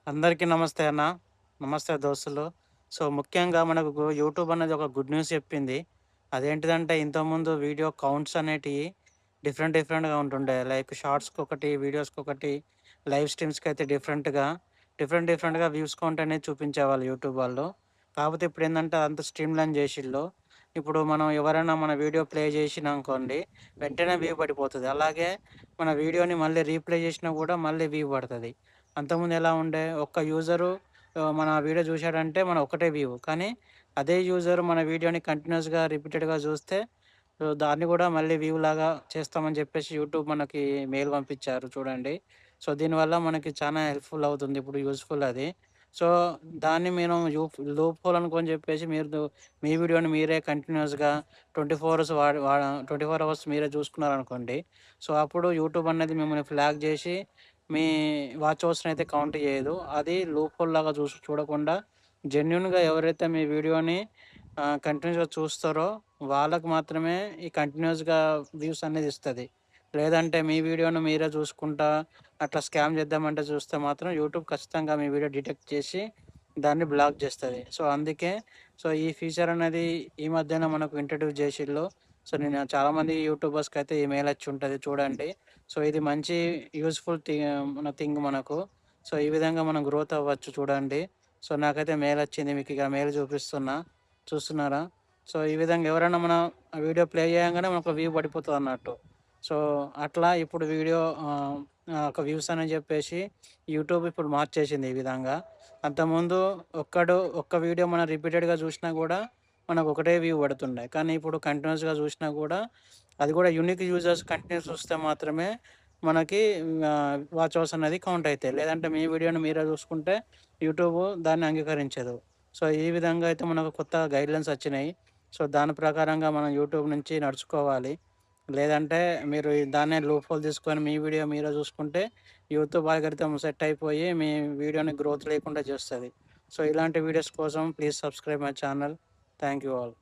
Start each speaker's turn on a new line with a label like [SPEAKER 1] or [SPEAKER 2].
[SPEAKER 1] అందరికీ నమస్తే అన్న. నమస్తే దోస్తులు. ముఖ్యంగా మనకు యూట్యూబ్ అనేది ఒక గుడ్ న్యూస్ చెప్పింది. అదేంటిదంటే ఇంతకుముందు వీడియో కౌంట్స్ అనేటియి డిఫరెంట్‌గా ఉంటుండే. లైక్ షార్ట్స్‌కొకటి, వీడియోస్‌కొకటి, లైవ్ స్ట్రీమ్స్‌కైతే డిఫరెంట్‌గా వ్యూస్ కౌంట్ అనేది చూపించేవాళ్ళు యూట్యూబ్ వాళ్ళు. కాకపోతే ఇప్పుడేందంటే అదంతా స్ట్రీమ్‌లైన్ చేసిల్లు. ఇప్పుడు మనం ఎవరైనా మన వీడియో ప్లే చేసినామనుకోండి, వెంటనే వ్యూ పడిపోతది. అలాగే మన వీడియోని మళ్ళీ రీప్లే చేసినా కూడా మళ్ళీ వ్యూ పడతది. అంతకుముందు ఎలా ఉండే ఒక్క యూజరు మన వీడియో చూశాడంటే మన ఒకటే వ్యూ. కానీ అదే యూజర్ మన వీడియోని కంటిన్యూయస్‌గా రిపీటెడ్‌గా చూస్తే దాన్ని కూడా మళ్ళీ వ్యూ లాగా చేస్తామని చెప్పేసి యూట్యూబ్ మనకి మెయిల్ పంపించారు చూడండి. దీనివల్ల మనకి చానా హెల్ప్‌ఫుల్ అవుతుంది. ఇప్పుడు యూజ్‌ఫుల్ అది. సో, దాన్ని నేను లూప్ హోల్ అనుకోని చెప్పేసి మీ వీడియోని మీరే కంటిన్యూయస్‌గా 24 అవర్స్ 24 అవర్స్ మీరే చూసుకున్నారనుకోండి. అప్పుడు యూట్యూబ్ అనేది మిమ్మల్ని ఫ్లాగ్ చేసి మీ వాచ్ అవర్స్‌నయితే కౌంట్ చేయదు. అది లూప్ హోల్ లాగా చూడకుండా జెన్యూన్‌గా ఎవరైతే మీ వీడియోని కంటిన్యూస్‌గా చూస్తారో వాళ్ళకి మాత్రమే ఈ కంటిన్యూస్‌గా వ్యూస్ అనేది ఇస్తది. లేదంటే మీ వీడియోను మీరే చూసుకుంటా అట్లా స్కామ్ చేద్దామంటే చూస్తే మాత్రం యూట్యూబ్ ఖచ్చితంగా మీ వీడియో డిటెక్ట్ చేసి దాన్ని బ్లాక్ చేస్తది. అందుకే ఈ ఫీచర్ అనేది ఈ మధ్యన మనకు ఇంట్రొడ్యూస్ చేసిల్లు. నేను చాలామంది యూట్యూబర్స్‌కైతే ఈ మెయిల్ వచ్చి ఉంటది చూడండి. ఇది మంచి యూజ్‌ఫుల్ థింగ్ మనకు. ఈ విధంగా మనం గ్రోత్ అవ్వచ్చు చూడండి. నాకైతే మెయిల్ వచ్చింది. మీకిక మెయిల్ చూపిస్తున్నా. చూస్తున్నారా? ఈ విధంగా ఎవరైనా మన వీడియో ప్లే చేయంగానే మనకు వ్యూ పడిపోతదన్నట్టు. సో, అట్లా ఇప్పుడు వీడియో ఒక వ్యూస్ అని చెప్పేసి యూట్యూబ్ ఇప్పుడు మార్చేసింది ఈ విధంగా. అంతకుముందు ఒక్క వీడియో మనం రిపీటెడ్‌గా చూసినా గూడా మనకు ఒకటే వ్యూ పడుతుండే. కానీ ఇప్పుడు కంటిన్యూయస్‌గా చూసినా గూడా అది కూడా యూనిక్ యూజర్స్ కంటిన్యూస్ చూస్తే మాత్రమే మనకి వాచ్ అవర్స్ అనేది కౌంట్ అయితాయి. లేదంటే మీ వీడియోని మీరే చూసుకుంటే యూట్యూబ్ దాన్ని అంగీకరించదు. ఈ విధంగా అయితే మనకు కొత్త గైడ్‌లైన్స్ వచ్చినాయి. దాని ప్రకారంగా మనం యూట్యూబ్ నుంచి నడుచుకోవాలి. లేదంటే మీరు దాన్నే లూప్ హోల్ తీసుకొని మీ వీడియో మీరే చూసుకుంటే యూట్యూబ్ ఆల్గోరిథం సెట్ అయిపోయి మీ వీడియోని గ్రోత్ లేకుండా చేస్తది. ఇలాంటి వీడియోస్ కోసం please subscribe my channel. Thank you all.